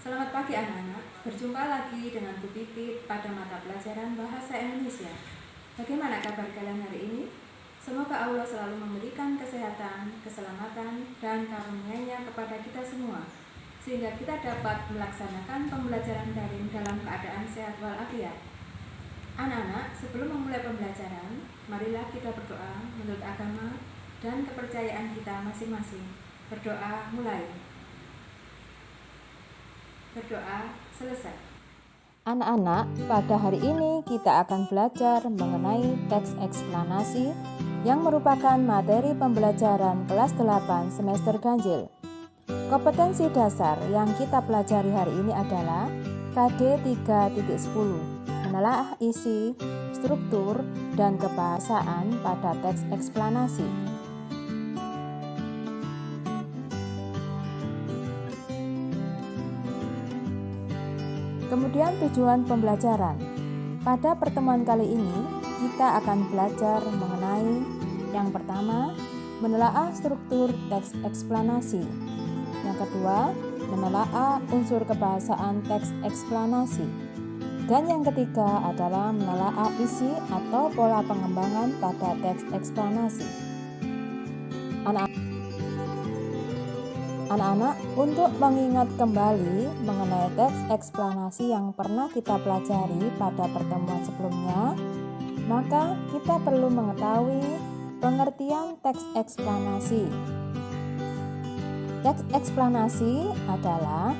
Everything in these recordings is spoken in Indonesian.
Selamat pagi anak-anak, berjumpa lagi dengan Bu Pipit pada mata pelajaran Bahasa Indonesia. Bagaimana kabar kalian hari ini? Semoga Allah selalu memberikan kesehatan, keselamatan, dan karunia-Nya kepada kita semua, sehingga kita dapat melaksanakan pembelajaran daring dalam keadaan sehat walafiat. Anak-anak, sebelum memulai pembelajaran, marilah kita berdoa menurut agama dan kepercayaan kita masing-masing. Berdoa mulai. Berdoa selesai. Anak-anak, pada hari ini kita akan belajar mengenai teks eksplanasi yang merupakan materi pembelajaran kelas 8 semester ganjil. Kompetensi dasar yang kita pelajari hari ini adalah KD 3.10, menelaah isi, struktur, dan kebahasaan pada teks eksplanasi. Kemudian tujuan pembelajaran. Pada pertemuan kali ini, kita akan belajar mengenai yang pertama, menelaah struktur teks eksplanasi. Yang kedua, menelaah unsur kebahasaan teks eksplanasi. Dan yang ketiga adalah menelaah isi atau pola pengembangan pada teks eksplanasi. Anak-anak, untuk mengingat kembali mengenai teks eksplanasi yang pernah kita pelajari pada pertemuan sebelumnya, maka kita perlu mengetahui pengertian teks eksplanasi. Teks eksplanasi adalah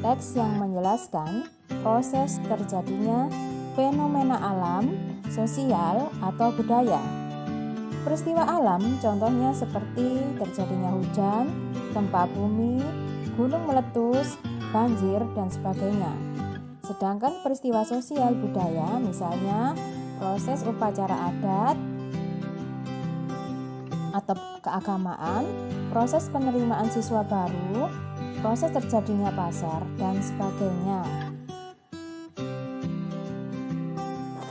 teks yang menjelaskan proses terjadinya fenomena alam, sosial, atau budaya. Peristiwa alam contohnya seperti terjadinya hujan, gempa bumi, gunung meletus, banjir, dan sebagainya. Sedangkan peristiwa sosial budaya misalnya proses upacara adat atau keagamaan, proses penerimaan siswa baru, proses terjadinya pasar, dan sebagainya.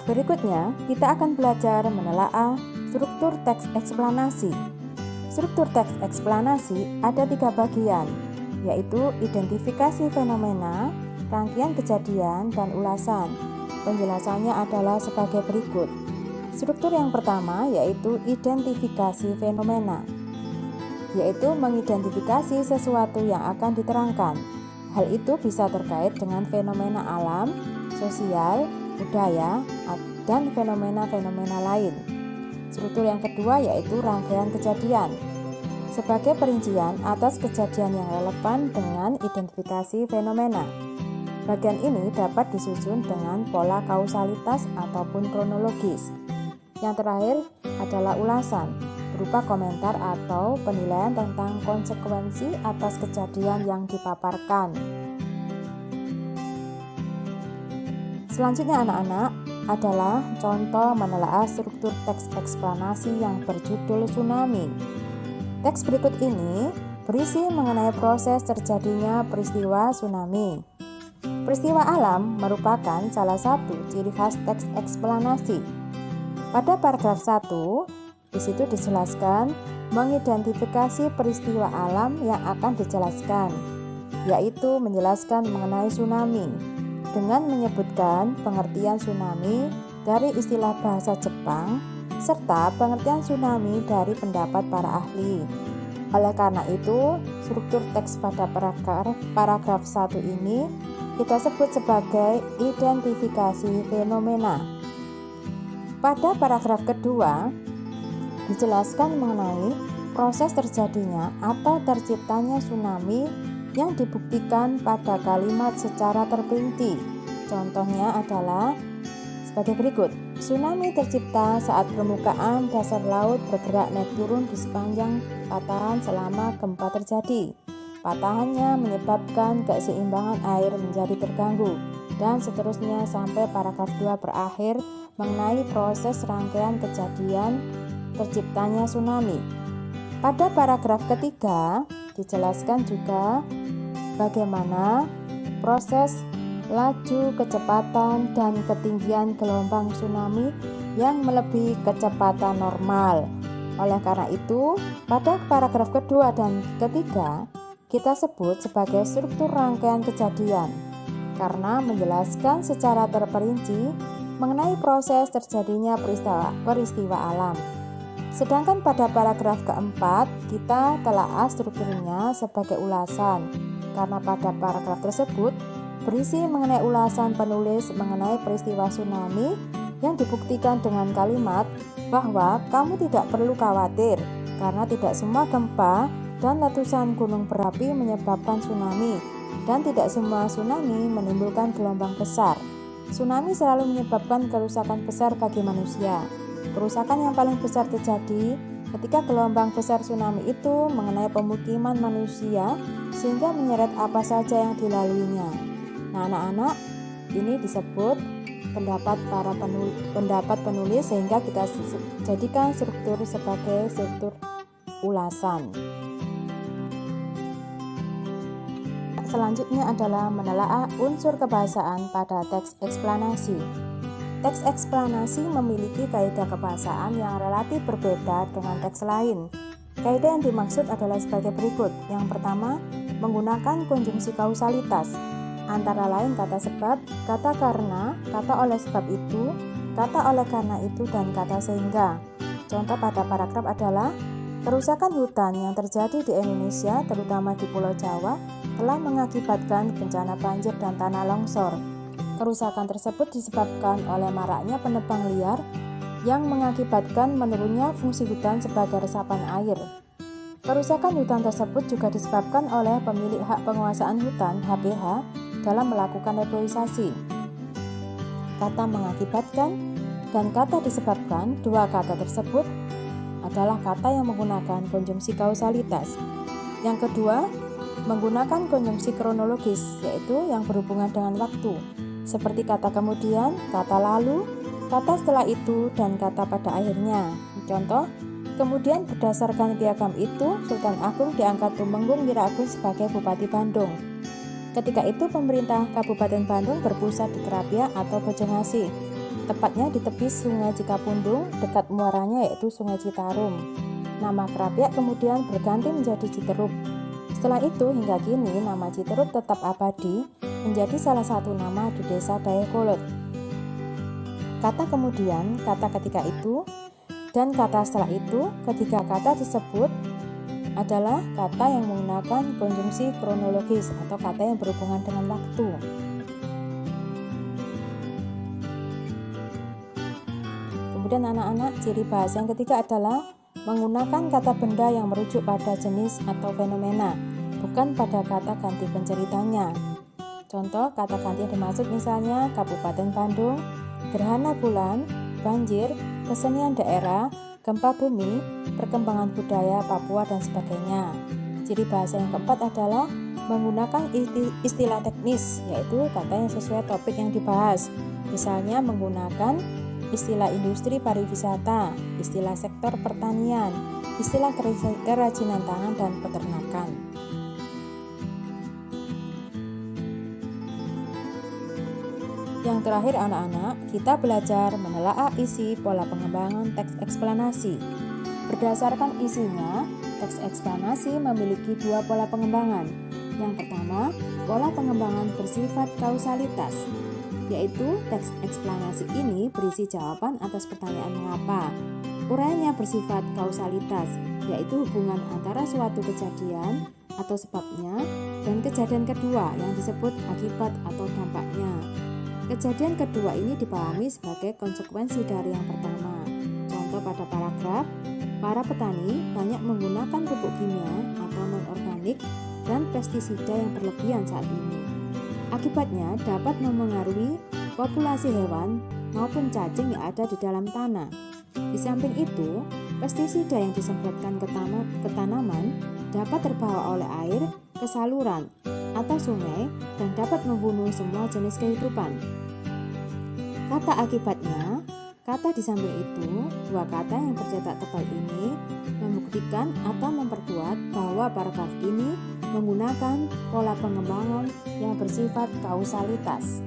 Berikutnya, kita akan belajar menelaah struktur teks eksplanasi. Struktur teks eksplanasi ada 3 bagian, yaitu identifikasi fenomena, rangkaian kejadian, dan ulasan. Penjelasannya adalah sebagai berikut. Struktur yang pertama yaitu identifikasi fenomena, yaitu mengidentifikasi sesuatu yang akan diterangkan. Hal itu bisa terkait dengan fenomena alam, sosial, budaya, dan fenomena-fenomena lain. Struktur yang kedua yaitu rangkaian kejadian, sebagai perincian atas kejadian yang relevan dengan identifikasi fenomena. Bagian ini dapat disusun dengan pola kausalitas ataupun kronologis. Yang terakhir adalah ulasan, berupa komentar atau penilaian tentang konsekuensi atas kejadian yang dipaparkan. Selanjutnya anak-anak adalah contoh menelaah struktur teks eksplanasi yang berjudul tsunami. Teks berikut ini berisi mengenai proses terjadinya peristiwa tsunami. Peristiwa alam merupakan salah satu ciri khas teks eksplanasi. Pada paragraf 1, di situ dijelaskan mengidentifikasi peristiwa alam yang akan dijelaskan, yaitu menjelaskan mengenai tsunami dengan menyebutkan pengertian tsunami dari istilah bahasa Jepang serta pengertian tsunami dari pendapat para ahli. Oleh karena itu, struktur teks pada paragraf 1 ini kita sebut sebagai identifikasi fenomena. Pada paragraf kedua dijelaskan mengenai proses terjadinya atau terciptanya tsunami yang dibuktikan pada kalimat secara terperinci. Contohnya adalah sebagai berikut. Tsunami tercipta saat permukaan dasar laut bergerak naik turun di sepanjang patahan selama gempa terjadi. Patahannya menyebabkan keseimbangan air menjadi terganggu, dan seterusnya sampai paragraf 2 berakhir mengenai proses rangkaian kejadian terciptanya tsunami. Pada paragraf ketiga dijelaskan juga bagaimana proses laju, kecepatan, dan ketinggian gelombang tsunami yang melebihi kecepatan normal. Oleh karena itu, pada paragraf kedua dan ketiga kita sebut sebagai struktur rangkaian kejadian karena menjelaskan secara terperinci mengenai proses terjadinya peristiwa alam. Sedangkan pada paragraf keempat, kita telaah strukturnya sebagai ulasan, karena pada paragraf tersebut berisi mengenai ulasan penulis mengenai peristiwa tsunami yang dibuktikan dengan kalimat bahwa kamu tidak perlu khawatir, karena tidak semua gempa dan letusan gunung berapi menyebabkan tsunami, dan tidak semua tsunami menimbulkan gelombang besar. Tsunami selalu menyebabkan kerusakan besar bagi manusia. Kerusakan yang paling besar terjadi ketika gelombang besar tsunami itu mengenai pemukiman manusia sehingga menyeret apa saja yang dilaluinya. Nah, anak-anak, ini disebut pendapat penulis sehingga kita jadikan struktur sebagai struktur ulasan. Selanjutnya adalah menelaah unsur kebahasaan pada teks eksplanasi. Teks eksplanasi memiliki kaidah kebahasaan yang relatif berbeda dengan teks lain. Kaidah yang dimaksud adalah sebagai berikut. Yang pertama, menggunakan konjungsi kausalitas, antara lain kata sebab, kata karena, kata oleh sebab itu, kata oleh karena itu, dan kata sehingga. Contoh pada paragraf adalah kerusakan hutan yang terjadi di Indonesia, terutama di Pulau Jawa, telah mengakibatkan bencana banjir dan tanah longsor. Kerusakan tersebut disebabkan oleh maraknya penebang liar yang mengakibatkan menurunnya fungsi hutan sebagai resapan air. Kerusakan hutan tersebut juga disebabkan oleh pemilik hak penguasaan hutan (HPH) dalam melakukan reboisasi. Kata mengakibatkan dan kata disebabkan, dua kata tersebut adalah kata yang menggunakan konjungsi kausalitas. Yang kedua, menggunakan konjungsi kronologis, yaitu yang berhubungan dengan waktu, seperti kata kemudian, kata lalu, kata setelah itu, dan kata pada akhirnya. Contoh, kemudian berdasarkan piagam itu, Sultan Agung diangkat Tumenggung Wiraagung sebagai Bupati Bandung. Ketika itu pemerintah Kabupaten Bandung berpusat di Krapia atau Bojongasi, tepatnya di tepi Sungai Cikapundung, dekat muaranya yaitu Sungai Citarum. Nama Krapia kemudian berganti menjadi Citerup. Setelah itu hingga kini nama Citerup tetap abadi menjadi salah satu nama di desa Dayakolot. Kata kemudian, kata ketika itu, dan kata setelah itu, ketiga kata tersebut adalah kata yang menggunakan konjungsi kronologis atau kata yang berhubungan dengan waktu. Kemudian anak-anak, ciri bahasa yang ketiga adalah menggunakan kata benda yang merujuk pada jenis atau fenomena, bukan pada kata ganti penceritanya. Contoh kata ganti yang dimaksud misalnya Kabupaten Bandung, gerhana bulan, banjir, kesenian daerah, gempa bumi, perkembangan budaya Papua, dan sebagainya. Ciri bahasa yang keempat adalah menggunakan istilah teknis, yaitu kata yang sesuai topik yang dibahas. Misalnya menggunakan istilah industri pariwisata, istilah sektor pertanian, istilah kerajinan tangan, dan peternakan. Yang terakhir anak-anak, kita belajar menelaah isi pola pengembangan teks eksplanasi. Berdasarkan isinya, teks eksplanasi memiliki dua pola pengembangan. Yang pertama, pola pengembangan bersifat kausalitas, yaitu teks eksplanasi ini berisi jawaban atas pertanyaan mengapa. Uraiannya bersifat kausalitas, yaitu hubungan antara suatu kejadian atau sebabnya dan kejadian kedua yang disebut akibat atau dampaknya. Kejadian kedua ini dipahami sebagai konsekuensi dari yang pertama. Contoh pada paragraf, para petani banyak menggunakan pupuk kimia atau non-organik dan pestisida yang berlebihan saat ini. Akibatnya dapat memengaruhi populasi hewan maupun cacing yang ada di dalam tanah. Di samping itu, pestisida yang disemprotkan ke tanaman dapat terbawa oleh air ke saluran atau sungai dan dapat membunuh semua jenis kehidupan. Kata akibatnya, kata di samping itu, dua kata yang tercetak tebal ini membuktikan atau memperkuat bahwa paragraf ini menggunakan pola pengembangan yang bersifat kausalitas.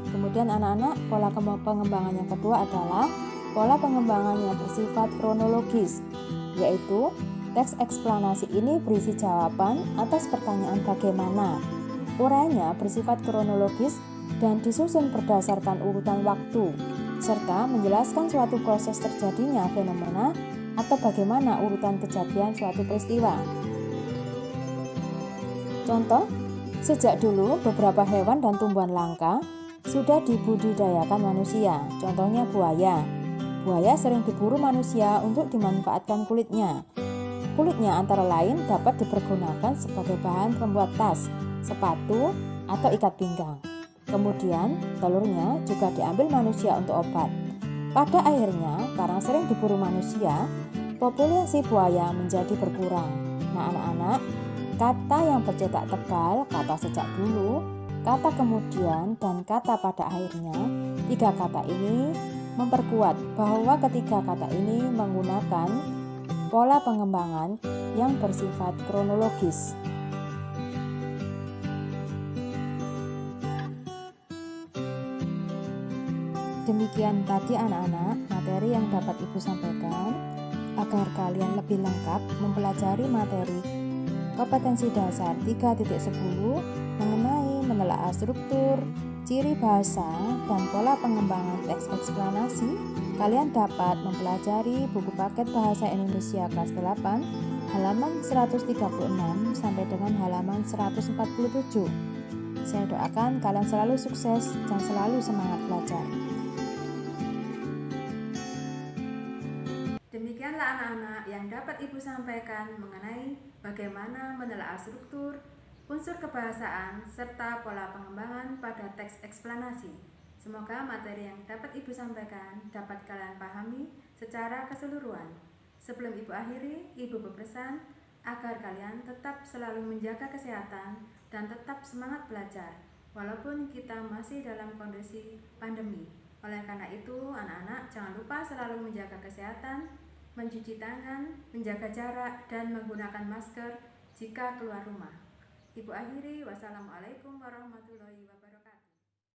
Kemudian anak-anak, pola pengembangan yang kedua adalah pola pengembangan yang bersifat kronologis, yaitu Teks eksplanasi ini berisi jawaban atas pertanyaan bagaimana. Uraiannya bersifat kronologis dan disusun berdasarkan urutan waktu, serta menjelaskan suatu proses terjadinya fenomena atau bagaimana urutan kejadian suatu peristiwa. Contoh, sejak dulu beberapa hewan dan tumbuhan langka sudah dibudidayakan manusia. Contohnya buaya. Buaya sering diburu manusia untuk dimanfaatkan kulitnya. Kulitnya antara lain dapat dipergunakan sebagai bahan pembuat tas, sepatu, atau ikat pinggang. Kemudian, telurnya juga diambil manusia untuk obat. Pada akhirnya, karena sering diburu manusia, populasi buaya menjadi berkurang. Nah, anak-anak, kata yang bercetak tebal, kata sejak dulu, kata kemudian, dan kata pada akhirnya, tiga kata ini memperkuat bahwa ketiga kata ini menggunakan pola pengembangan yang bersifat kronologis. Demikian tadi anak-anak materi yang dapat Ibu sampaikan agar kalian lebih lengkap mempelajari materi kompetensi dasar 3.10 mengenai menelaah struktur, ciri bahasa, dan pola pengembangan teks eksplanasi. Kalian dapat mempelajari buku paket Bahasa Indonesia kelas 8 halaman 136 sampai dengan halaman 147. Saya doakan kalian selalu sukses dan selalu semangat belajar. Demikianlah anak-anak yang dapat Ibu sampaikan mengenai bagaimana menelaah struktur, unsur kebahasaan, serta pola pengembangan pada teks eksplanasi. Semoga materi yang dapat Ibu sampaikan dapat kalian pahami secara keseluruhan. Sebelum Ibu akhiri, Ibu berpesan agar kalian tetap selalu menjaga kesehatan dan tetap semangat belajar, walaupun kita masih dalam kondisi pandemi. Oleh karena itu, anak-anak jangan lupa selalu menjaga kesehatan, mencuci tangan, menjaga jarak, dan menggunakan masker jika keluar rumah. Ibu akhiri, wassalamualaikum warahmatullahi wabarakatuh.